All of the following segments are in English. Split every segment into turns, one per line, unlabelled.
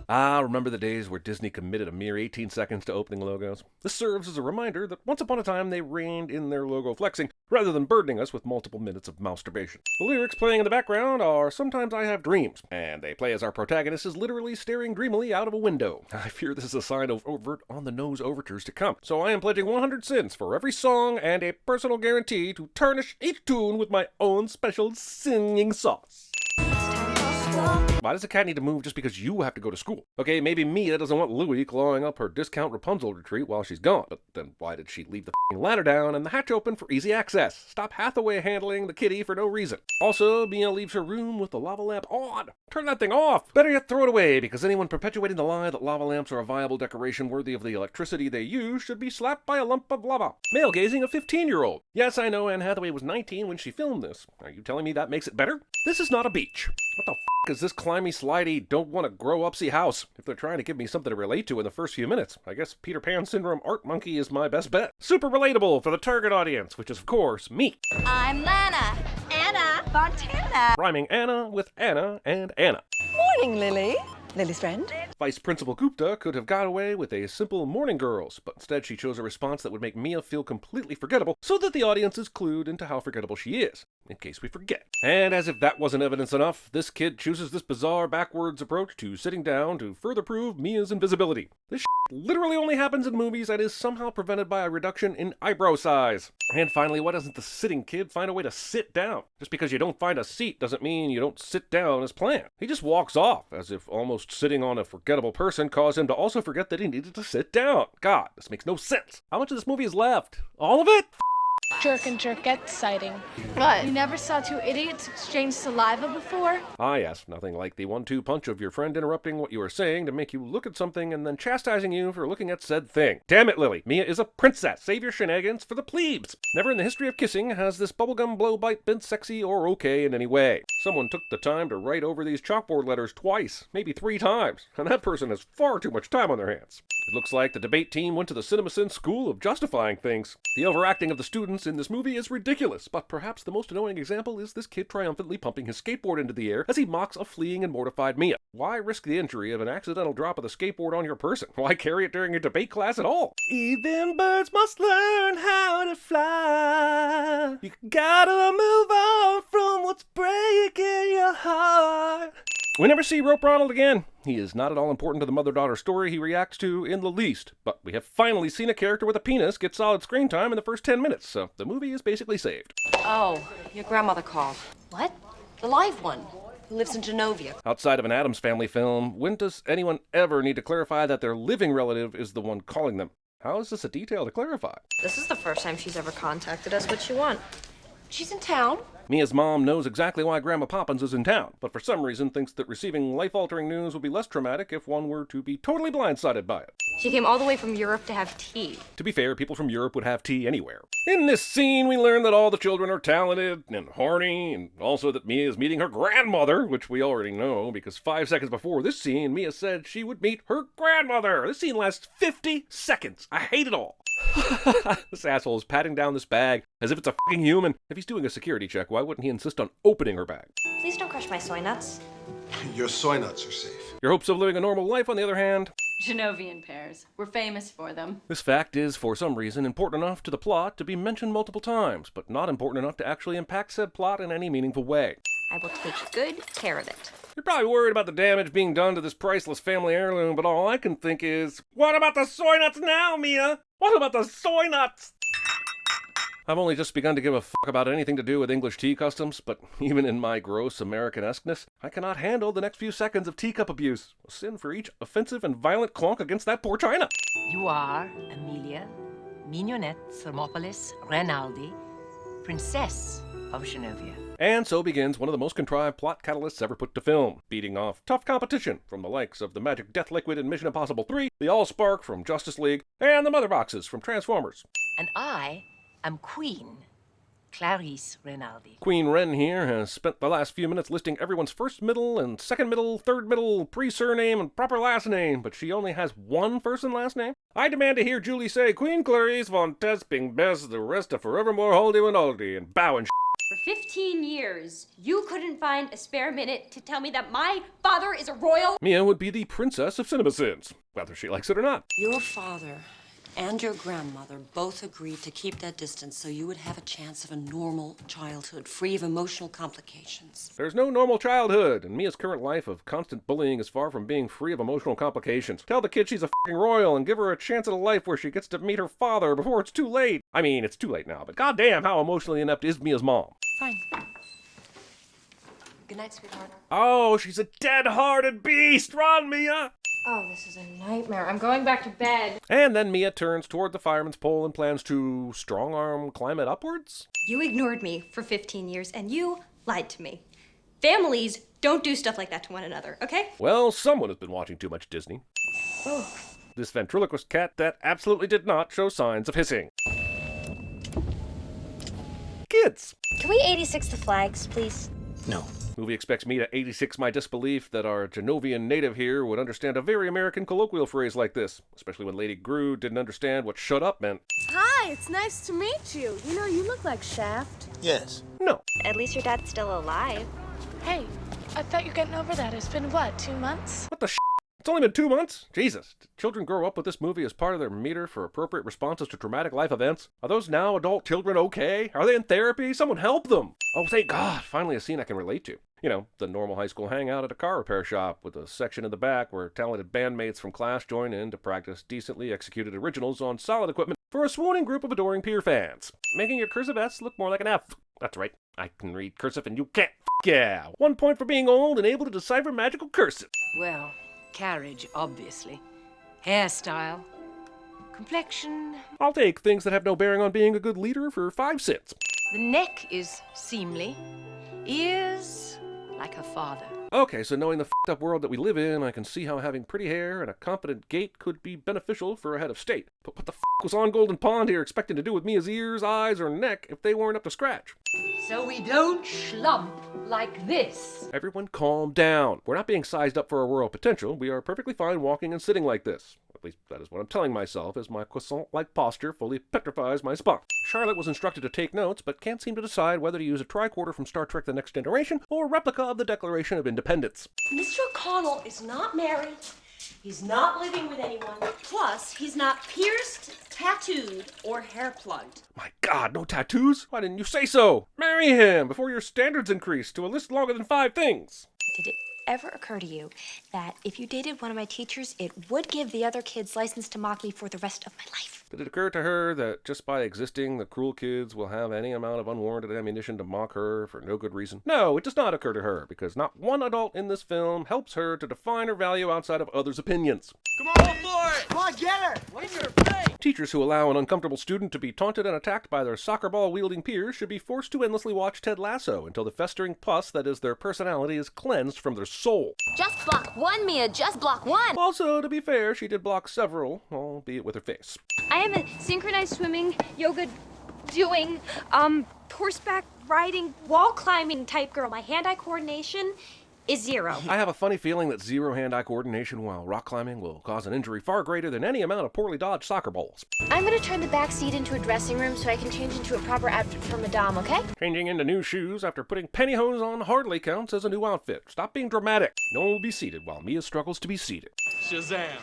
Ah, remember the days where Disney committed a mere 18 seconds to opening logos? This serves as a reminder that once upon a time they reined in their logo flexing, rather than burdening us with multiple minutes of masturbation. The lyrics playing in the background are "Sometimes I Have Dreams," and they play as our protagonist is literally staring dreamily out of a window. I fear this is a sign of overt on-the-nose overtures to come, so I am pledging 100 cents for every song and a personal guarantee to tarnish each tune with my own special singing sauce. Why does the cat need to move just because you have to go to school? Okay, maybe Mia doesn't want Louie clawing up her discount Rapunzel retreat while she's gone, but then why did she leave the ladder down and the hatch open for easy access? Stop Hathaway handling the kitty for no reason. Also, Mia leaves her room with the lava lamp on. Turn that thing off! Better yet, throw it away, because anyone perpetuating the lie that lava lamps are a viable decoration worthy of the electricity they use should be slapped by a lump of lava. Male gazing a 15-year-old. Yes, I know Anne Hathaway was 19 when she filmed this. Are you telling me that makes it better? This is not a beach. What the is this climby, slidey, don't want to grow upsy house? If they're trying to give me something to relate to in the first few minutes, I guess Peter Pan Syndrome Art Monkey is my best bet. Super relatable for the target audience, which is of course me.
I'm Lana. Anna Fontana.
Rhyming Anna with Anna and Anna.
Morning, Lily. Lily's friend.
Vice Principal Gupta could have got away with a simple "morning girls," but instead she chose a response that would make Mia feel completely forgettable, so that the audience is clued into how forgettable she is, in case we forget. And as if that wasn't evidence enough, this kid chooses this bizarre backwards approach to sitting down to further prove Mia's invisibility. This literally only happens in movies and is somehow prevented by a reduction in eyebrow size. And finally, why doesn't the sitting kid find a way to sit down? Just because you don't find a seat doesn't mean you don't sit down as planned. He just walks off, as if almost sitting on a forgettable person caused him to also forget that he needed to sit down. God, this makes no sense. How much of this movie is left? All of it?
Jerk and jerkette sighting.
What?
You never saw two idiots exchange saliva before?
Ah yes, nothing like the 1-2 punch of your friend interrupting what you are saying to make you look at something and then chastising you for looking at said thing. Damn it, Lily. Mia is a princess. Save your shenanigans for the plebes. Never in the history of kissing has this bubblegum blow bite been sexy or okay in any way. Someone took the time to write over these chalkboard letters twice, maybe 3 times, and that person has far too much time on their hands. It looks like the debate team went to the CinemaSins school of justifying things. The overacting of the students in this movie is ridiculous, but perhaps the most annoying example is this kid triumphantly pumping his skateboard into the air as he mocks a fleeing and mortified Mia. Why risk the injury of an accidental drop of the skateboard on your person? Why carry it during your debate class at all? Even birds must learn how to fly. You gotta move on from what's breaking your heart. We never see Rope Ronald again. He is not at all important to the mother-daughter story he reacts to in the least, but we have finally seen a character with a penis get solid screen time in the first 10 minutes, so the movie is basically saved.
Oh, your grandmother called.
What?
The live one, who lives in Genovia.
Outside of an Addams Family film, when does anyone ever need to clarify that their living relative is the one calling them? How is this a detail to clarify?
This is the first time she's ever contacted us. What you want? She's in town.
Mia's mom knows exactly why Grandma Poppins is in town, but for some reason thinks that receiving life-altering news would be less traumatic if one were to be totally blindsided by it.
She came all the way from Europe to have tea.
To be fair, people from Europe would have tea anywhere. In this scene, we learn that all the children are talented and horny, and also that Mia is meeting her grandmother, which we already know, because 5 seconds before this scene, Mia said she would meet her grandmother. This scene lasts 50 seconds. I hate it all. This asshole is patting down this bag as if it's a fucking human. If he's doing a security check, why wouldn't he insist on opening her bag?
Please don't crush my soy nuts.
Your soy nuts are safe.
Your hopes of living a normal life, on the other hand.
Genovian pears. We're famous for them.
This fact is, for some reason, important enough to the plot to be mentioned multiple times, but not important enough to actually impact said plot in any meaningful way.
I will take good care of it.
You're probably worried about the damage being done to this priceless family heirloom, but all I can think is, what about the soy nuts now, Mia? What about the soy nuts? I've only just begun to give a fuck about anything to do with English tea customs, but even in my gross American-esqueness, I cannot handle the next few seconds of teacup abuse. A sin for each offensive and violent clonk against that poor China.
You are Amelia Mignonette Thermopolis Rinaldi, Princess of Genovia.
And so begins one of the most contrived plot catalysts ever put to film, beating off tough competition from the likes of the Magic Death Liquid in Mission Impossible 3, the Allspark from Justice League, and the Mother Boxes from Transformers.
And I am Queen Clarice Rinaldi.
Queen Wren here has spent the last few minutes listing everyone's first middle and second middle, third middle, pre-surname, and proper last name, but she only has one first and last name? I demand to hear Julie say, Queen Clarice von Tesping best the rest of forevermore holdy and oldie, and bow and
For 15 years, you couldn't find a spare minute to tell me that my father is a royal?
Mia would be the princess of CinemaSins, whether she likes it or not.
Your father and your grandmother both agreed to keep that distance so you would have a chance of a normal childhood, free of emotional complications.
There's no normal childhood, and Mia's current life of constant bullying is far from being free of emotional complications. Tell the kid she's a f***ing royal and give her a chance at a life where she gets to meet her father before it's too late. I mean, it's too late now, but goddamn, how emotionally inept is Mia's mom?
Fine. Good night, sweetheart.
Oh, she's a dead-hearted beast! Run, Mia!
Oh, this is a nightmare. I'm going back to bed.
And then Mia turns toward the fireman's pole and plans to strong-arm climb it upwards?
You ignored me for 15 years, and you lied to me. Families don't do stuff like that to one another, okay?
Well, someone has been watching too much Disney.
Oh.
This ventriloquist cat that absolutely did not show signs of hissing. Kids!
Can we 86 the flags, please?
No.
Movie expects me to 86 my disbelief that our Genovian native here would understand a very American colloquial phrase like this, especially when Lady Gru didn't understand what shut up meant.
Hi, it's nice to meet you. You know, you look like Shaft.
Yes.
No.
At least your dad's still alive.
Hey, I thought you're getting over that. It's been, what, 2 months?
What the sh**? It's only been 2 months? Jesus. Did children grow up with this movie as part of their meter for appropriate responses to traumatic life events? Are those now adult children okay? Are they in therapy? Someone help them! Oh, thank God. Finally a scene I can relate to. You know, the normal high school hangout at a car repair shop with a section in the back where talented bandmates from class join in to practice decently executed originals on solid equipment for a swooning group of adoring peer fans. Making your cursive S look more like an F. That's right. I can read cursive and you can't. F yeah. 1 point for being old and able to decipher magical cursive.
Well, carriage, obviously. Hairstyle. Complexion.
I'll take things that have no bearing on being a good leader for 5 cents.
The neck is seemly. Ears like her father.
Okay, so knowing the f***ed up world that we live in, I can see how having pretty hair and a confident gait could be beneficial for a head of state. But what the f*** was on Golden Pond here expecting to do with Mia's ears, eyes, or neck if they weren't up to scratch?
So we don't schlump like this.
Everyone calm down. We're not being sized up for our royal potential. We are perfectly fine walking and sitting like this. At least that is what I'm telling myself as my croissant-like posture fully petrifies my spine. Charlotte was instructed to take notes, but can't seem to decide whether to use a tricorder from Star Trek The Next Generation or a replica of the Declaration of Independence.
Mr. O'Connell is not married. He's not living with anyone. Plus, he's not pierced, tattooed, or hair plugged.
My God, no tattoos? Why didn't you say so? Marry him before your standards increase to a list longer than 5 things.
Did it ever occur to you that if you dated one of my teachers, it would give the other kids license to mock me for the rest of my life?
Did it occur to her that just by existing, the cruel kids will have any amount of unwarranted ammunition to mock her for no good reason? No, it does not occur to her, because not one adult in this film helps her to define her value outside of others' opinions.
Come on, for it! Come on, get her! Win your play!
Teachers who allow an uncomfortable student to be taunted and attacked by their soccer ball-wielding peers should be forced to endlessly watch Ted Lasso until the festering pus that is their personality is cleansed from their soul.
Just block one, Mia. Just block one.
Also, to be fair, she did block several, albeit with her face.
I am a synchronized swimming, yoga doing, horseback riding, wall climbing type girl. My hand-eye coordination is 0.
I have a funny feeling that 0 hand-eye coordination while rock climbing will cause an injury far greater than any amount of poorly dodged soccer balls.
I'm gonna turn the back seat into a dressing room so I can change into a proper outfit for Madame, okay?
Changing into new shoes after putting pantyhose on hardly counts as a new outfit. Stop being dramatic. No one will be seated while Mia struggles to be seated.
Shazam!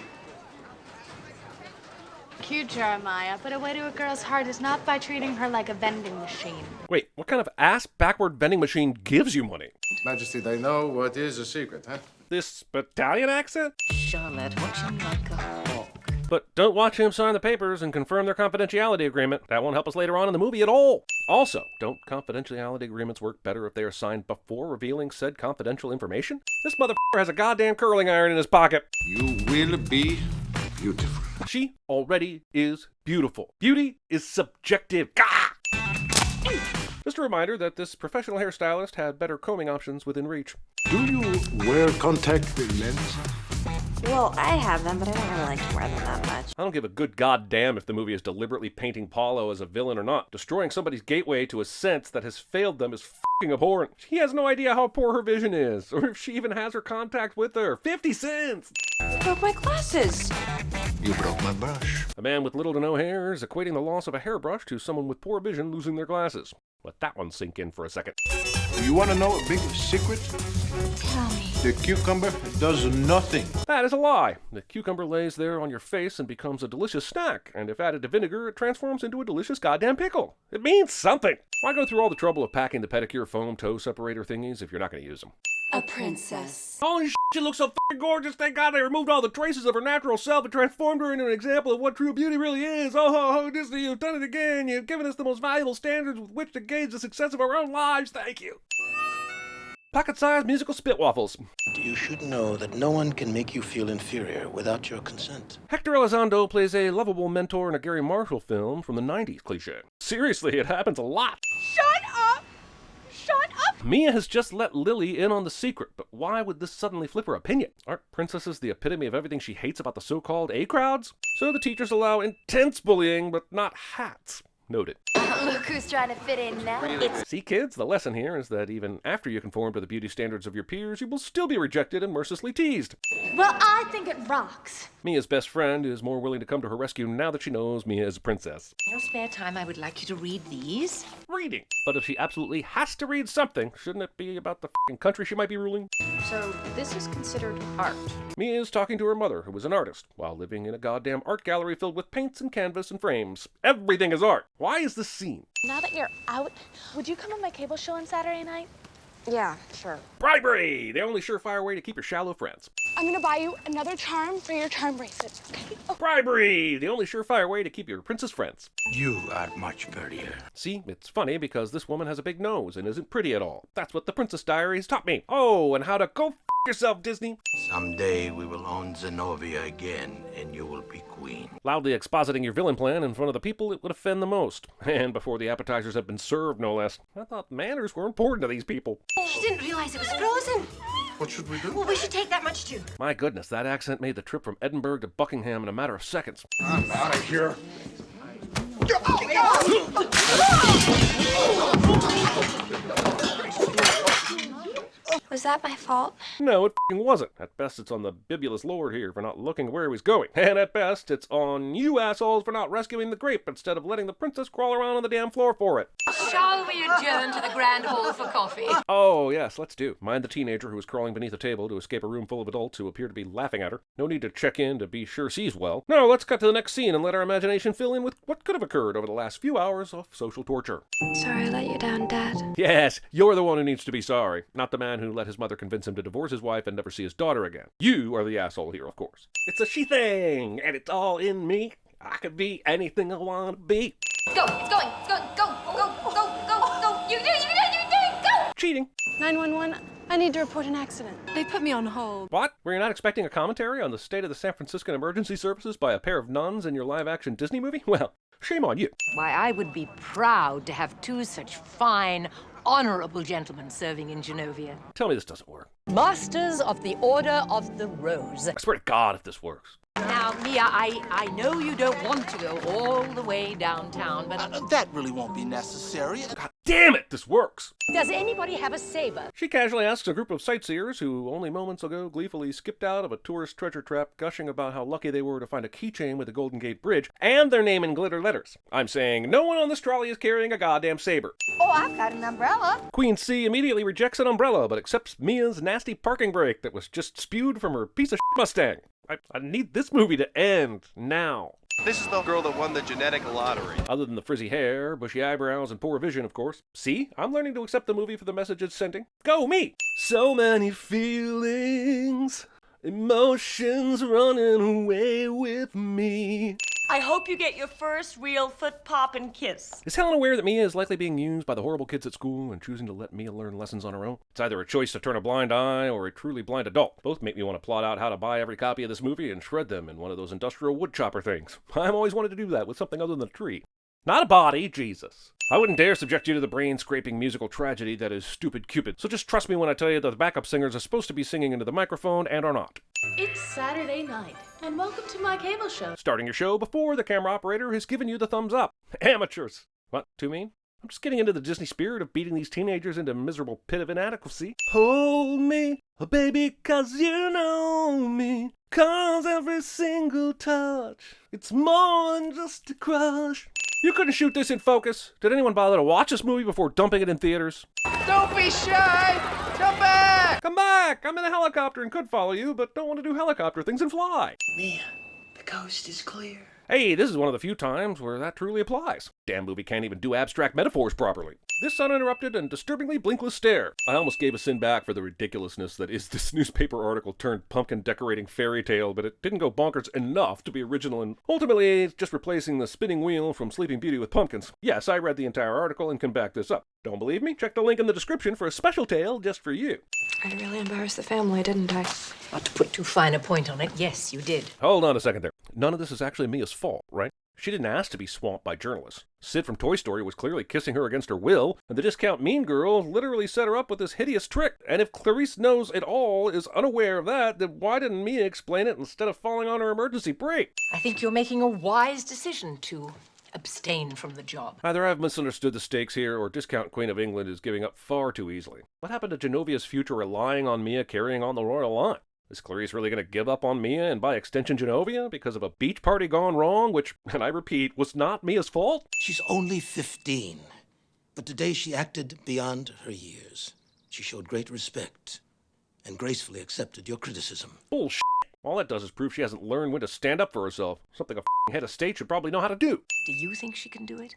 Cute, Jeremiah, but a way to a girl's heart is not by treating her like a vending machine.
Wait, what kind of ass-backward vending machine gives you money?
Majesty, they know what is a secret, huh?
This battalion accent?
Charlotte, watch him like a hawk.
But don't watch him sign the papers and confirm their confidentiality agreement. That won't help us later on in the movie at all. Also, don't confidentiality agreements work better if they are signed before revealing said confidential information? This motherfucker has a goddamn curling iron in his pocket.
You will be beautiful.
She already is beautiful. Beauty is subjective. Gah! Just a reminder that this professional hairstylist had better combing options within reach.
Do you wear contact lenses?
Well, I have them, but I don't really like to wear them that much.
I don't give a good goddamn if the movie is deliberately painting Paulo as a villain or not. Destroying somebody's gateway to a sense that has failed them is f***ing abhorrent. He has no idea how poor her vision is, or if she even has her contact with her. 50 cents!
I broke my glasses.
You broke my brush.
A man with little to no hair is equating the loss of a hairbrush to someone with poor vision losing their glasses. Let that one sink in for a second.
You want to know a big secret?
Tell me.
The cucumber does nothing.
That is a lie. The cucumber lays there on your face and becomes a delicious snack, and if added to vinegar, it transforms into a delicious goddamn pickle. It means something. Why go through all the trouble of packing the pedicure foam toe separator thingies if you're not going to use them?
A princess.
Holy shit, she looks so fucking gorgeous. Thank God they removed all the traces of her natural self and transformed her into an example of what true beauty really is. Oh, ho, ho, Disney, you've done it again. You've given us the most valuable standards with which to gauge the success of our own lives. Thank you. Pocket-sized musical spitwaffles.
You should know that no one can make you feel inferior without your consent.
Hector Elizondo plays a lovable mentor in a Gary Marshall film from the 90s cliche. Seriously, it happens a lot.
Shut up! Shut up!
Mia has just let Lily in on the secret, but why would this suddenly flip her opinion? Aren't princesses the epitome of everything she hates about the so-called A-crowds? So the teachers allow intense bullying, but not hats. Noted.
Look who's trying to fit in now.
See, kids, the lesson here is that even after you conform to the beauty standards of your peers, you will still be rejected and mercilessly teased.
Well, I think it rocks.
Mia's best friend is more willing to come to her rescue now that she knows Mia is a princess.
In your spare time, I would like you to read these.
Reading. But if she absolutely has to read something, shouldn't it be about the f***ing country she might be ruling?
So this is considered art.
Mia is talking to her mother, who is an artist, while living in a goddamn art gallery filled with paints and canvas and frames. Everything is art. Why is this scene?
Now that you're out, would you come on my cable show on Saturday night?
Yeah, sure.
Bribery! The only surefire way to keep your shallow friends.
I'm gonna buy you another charm for your charm bracelet, okay? Oh.
Bribery! The only surefire way to keep your princess friends.
You are much prettier.
See, it's funny because this woman has a big nose and isn't pretty at all. That's what the Princess Diaries taught me. Oh, and how to go f*** yourself, Disney.
Someday we will own Zenobia again, and you will be queen.
Loudly expositing your villain plan in front of the people it would offend the most. And before the appetizers have been served, no less. I thought manners were important to these people.
She didn't realize it was frozen.
What should we do?
Well, we should take that much too.
My goodness, that accent made the trip from Edinburgh to Buckingham in a matter of seconds.
I'm out of here.
Was that my fault?
No, it f***ing wasn't. At best, it's on the bibulous lord here for not looking where he was going. And at best, it's on you assholes for not rescuing the grape instead of letting the princess crawl around on the damn floor for it.
Shall we adjourn to the Grand Hall for coffee?
Oh, yes, let's do. Mind the teenager who was crawling beneath a table to escape a room full of adults who appear to be laughing at her. No need to check in to be sure she's well. No, let's cut to the next scene and let our imagination fill in with what could have occurred over the last few hours of social torture.
Sorry I let you down, Dad.
Yes, you're the one who needs to be sorry, not the man who let his mother convince him to divorce his wife and never see his daughter again. You are the asshole here, of course. It's a she thing, and it's all in me. I could be anything I want to be.
Go, it's going, go, go. You do it, go!
Cheating.
911, I need to report an accident. They put me on hold.
What? Were you not expecting a commentary on the state of the San Franciscan emergency services by a pair of nuns in your live-action Disney movie? Well, shame on you.
Why, I would be proud to have two such fine, honorable gentlemen serving in Genovia.
Tell me this doesn't work.
Masters of the Order of the Rose.
I swear to God if this works.
Now, Mia, I know you don't want to go all the way downtown, but
That really won't be necessary.
God damn it, this works!
does anybody have a saber?
She casually asks a group of sightseers who only moments ago gleefully skipped out of a tourist treasure trap gushing about how lucky they were to find a keychain with the Golden Gate Bridge and their name in glitter letters. I'm saying no one on this trolley is carrying a goddamn saber.
Oh, I've got an umbrella.
Queen C immediately rejects an umbrella but accepts Mia's nasty parking brake that was just spewed from her piece of shit Mustang. I need this movie to end now.
This is the girl that won the genetic lottery.
Other than the frizzy hair, bushy eyebrows, and poor vision, of course. See? I'm learning to accept the movie for the message it's sending. Go, me! So many feelings, emotions running away with me.
I hope you get your first real foot-poppin' kiss.
Is Helen aware that Mia is likely being used by the horrible kids at school and choosing to let Mia learn lessons on her own? It's either a choice to turn a blind eye or a truly blind adult. Both make me want to plot out how to buy every copy of this movie and shred them in one of those industrial wood chopper things. I've always wanted to do that with something other than a tree. Not a body, Jesus. I wouldn't dare subject you to the brain-scraping musical tragedy that is Stupid Cupid, so just trust me when I tell you that the backup singers are supposed to be singing into the microphone and are not.
It's Saturday night, and welcome to my cable show.
Starting your show before the camera operator has given you the thumbs up. Amateurs. What, too mean? I'm just getting into the Disney spirit of beating these teenagers into a miserable pit of inadequacy. Hold me Oh, baby, 'cause you know me. 'Cause every single touch, it's more than just a crush. You couldn't shoot this in focus. Did anyone bother to watch this movie before dumping it in theaters?
Don't be shy! Come back!
Come back! I'm in a helicopter and could follow you, but don't want to do helicopter things and fly.
Mia, the coast is clear.
Hey, this is one of the few times where that truly applies. Damn movie can't even do abstract metaphors properly. This uninterrupted and disturbingly blinkless stare. I almost gave a sin back for the ridiculousness that is this newspaper article turned pumpkin decorating fairy tale, but it didn't go bonkers enough to be original, and ultimately it's just replacing the spinning wheel from Sleeping Beauty with pumpkins. Yes, I read the entire article and can back this up. Don't believe me? Check the link in the description for a special tale just for you.
I really embarrassed the family, didn't I?
Not to put too fine a point on it, yes, you did.
Hold on a second there. None of this is actually Mia's fault, right? She didn't ask to be swamped by journalists. Sid from Toy Story was clearly kissing her against her will, and the discount mean girl literally set her up with this hideous trick. And if Clarice knows it all, is unaware of that, then why didn't Mia explain it instead of falling on her emergency brake?
I think you're making a wise decision to abstain from the job.
Either I've misunderstood the stakes here, or Discount Queen of England is giving up far too easily. What happened to Genovia's future relying on Mia carrying on the royal line? Is Clarice really going to give up on Mia and by extension Genovia because of a beach party gone wrong, which, and I repeat, was not Mia's fault?
She's only 15, but today she acted beyond her years. She showed great respect and gracefully accepted your criticism.
Bullshit. All that does is prove she hasn't learned when to stand up for herself. Something a head of state should probably know how to do.
Do you think she can do it?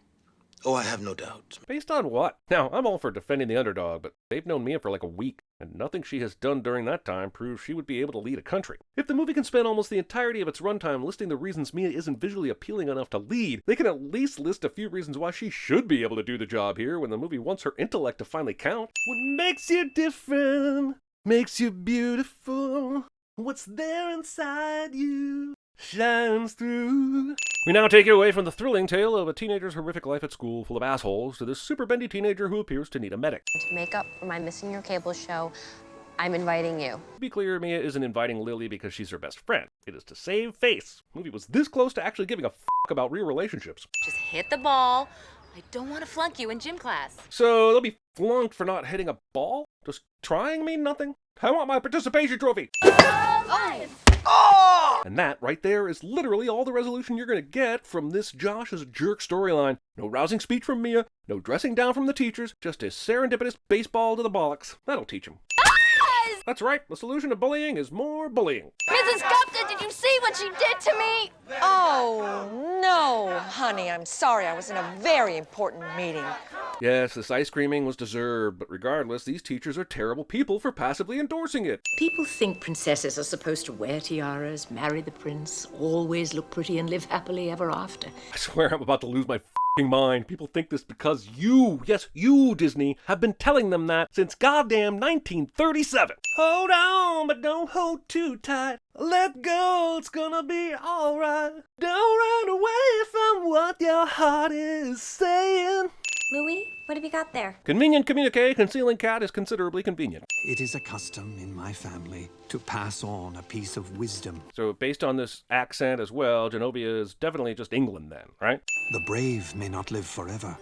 Oh, I have no doubt.
Based on what? Now, I'm all for defending the underdog, but they've known Mia for like a week, and nothing she has done during that time proves she would be able to lead a country. If the movie can spend almost the entirety of its runtime listing the reasons Mia isn't visually appealing enough to lead, they can at least list a few reasons why she should be able to do the job here when the movie wants her intellect to finally count. What makes you different, makes you beautiful. What's there inside you shines through. We now take you away from the thrilling tale of a teenager's horrific life at school full of assholes to this super bendy teenager who appears to need a medic.
To make up for my missing your cable show, I'm inviting you.
To be clear, Mia isn't inviting Lily because she's her best friend. It is to save face. The movie was this close to actually giving a fuck about real relationships.
Just hit the ball. I don't want to flunk you in gym class.
So they'll be flunked for not hitting a ball? Does trying mean nothing? I want my participation trophy! Oh! And that right there is literally all the resolution you're gonna get from this Josh is a jerk storyline. No rousing speech from Mia, no dressing down from the teachers, just a serendipitous baseball to the bollocks. That'll teach him. That's right, the solution to bullying is more bullying.
Mrs. Gupta, did you see what she did to me?
Oh, no, honey, I'm sorry. I was in a very important meeting.
Yes, this ice creaming was deserved, but regardless, these teachers are terrible people for passively endorsing it.
People think princesses are supposed to wear tiaras, marry the prince, always look pretty and live happily ever after.
I swear I'm about to lose my f***ing mind. People think this because you, yes, you, Disney, have been telling them that since goddamn 1937. Hold on, but don't hold too tight. Let go, it's gonna be alright. Don't run away from what your heart is saying.
Louis, what have you got there?
Convenient communique, concealing cat is considerably convenient.
It is a custom in my family to pass on a piece of wisdom.
So based on this accent as well, Genovia is definitely just England then, right?
The brave may not live forever,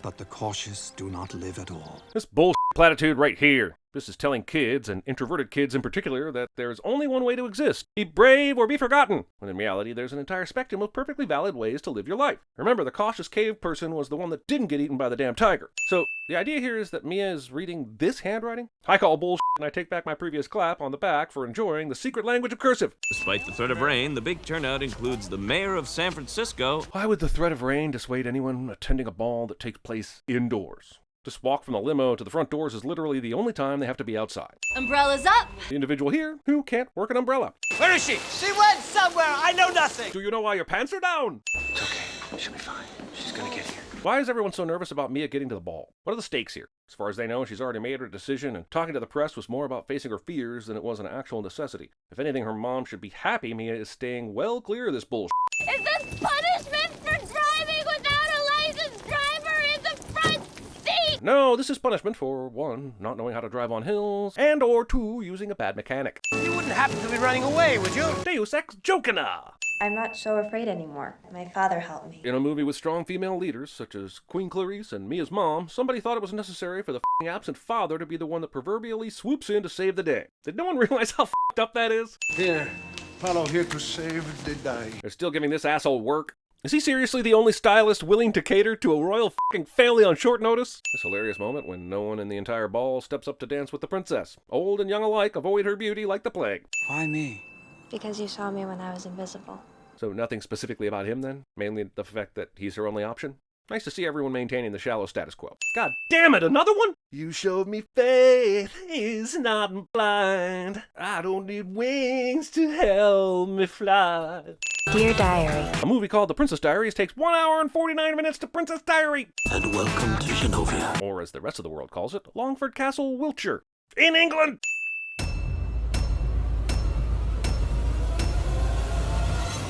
but the cautious do not live at all.
This bullshit platitude right here. This is telling kids, and introverted kids in particular, that there's only one way to exist. Be brave or be forgotten. When in reality, there's an entire spectrum of perfectly valid ways to live your life. Remember, the cautious cave person was the one that didn't get eaten by the damn tiger. So, the idea here is that Mia is reading this handwriting? I call bullshit, and I take back my previous clap on the back for enjoying the secret language of cursive.
Despite the threat of rain, the big turnout includes the mayor of San Francisco.
Why would the threat of rain dissuade anyone attending a ball that takes place indoors? Just walk from the limo to the front doors is literally the only time they have to be outside.
Umbrellas up!
The individual here who can't work an umbrella.
Where is she? She went somewhere. I know nothing.
Do you know why your pants are down?
It's okay. She'll be fine. She's gonna get here.
Why is everyone so nervous about Mia getting to the ball? What are the stakes here? As far as they know, she's already made her decision, and talking to the press was more about facing her fears than it was an actual necessity. If anything, her mom should be happy Mia is staying well clear of this bullshit.
Is this punishment for driving without a licensed driver in the front seat?
No, this is punishment for 1, not knowing how to drive on hills, and or 2, using a bad mechanic.
You wouldn't happen to be running away, would you?
Deus ex jocina!
I'm not so afraid anymore. My father helped me.
In a movie with strong female leaders, such as Queen Clarice and Mia's mom, somebody thought it was necessary for the f***ing absent father to be the one that proverbially swoops in to save the day. Did no one realize how f***ed up that is?
Here, Apollo here to save the day.
They're still giving this asshole work. Is he seriously the only stylist willing to cater to a royal f***ing family on short notice? This hilarious moment when no one in the entire ball steps up to dance with the princess. Old and young alike avoid her beauty like the plague.
Why me?
Because you saw me when I was invisible.
So nothing specifically about him then? Mainly the fact that he's her only option? Nice to see everyone maintaining the shallow status quo. God damn it, another one? You showed me faith is not blind. I don't need wings to help me fly.
Dear Diary.
A movie called The Princess Diaries takes 1 hour and 49 minutes to Princess Diary.
And welcome to Genovia.
Or as the rest of the world calls it, Longford Castle, Wiltshire. In England!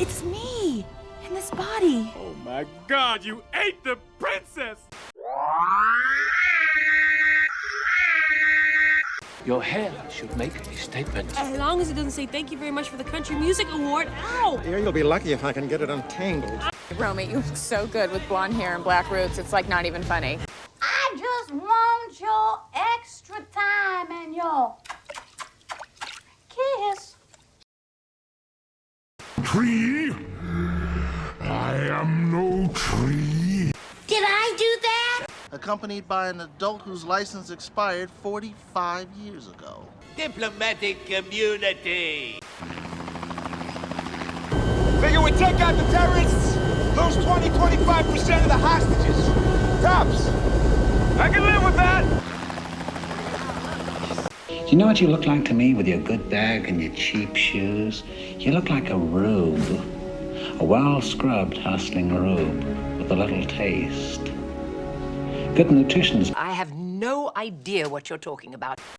It's me, in this body.
Oh my God, you ate the princess!
Your hair should make a statement.
As long as it doesn't say thank you very much for the Country Music Award. Ow!
You'll be lucky if I can get it untangled.
Romy, you look so good with blonde hair and black roots. It's like not even funny.
I just want your extra time and your kiss.
Tree? I am no tree.
Did I do that?
Accompanied by an adult whose license expired 45 years ago. Diplomatic community. Figure we take out the terrorists, lose 20-25% of the hostages. Tops. I can live with that.
You know what you look like to me with your good bag and your cheap shoes? You look like a rube. A well-scrubbed, hustling rube with a little taste. Good nutrition.
I have no idea what you're talking about.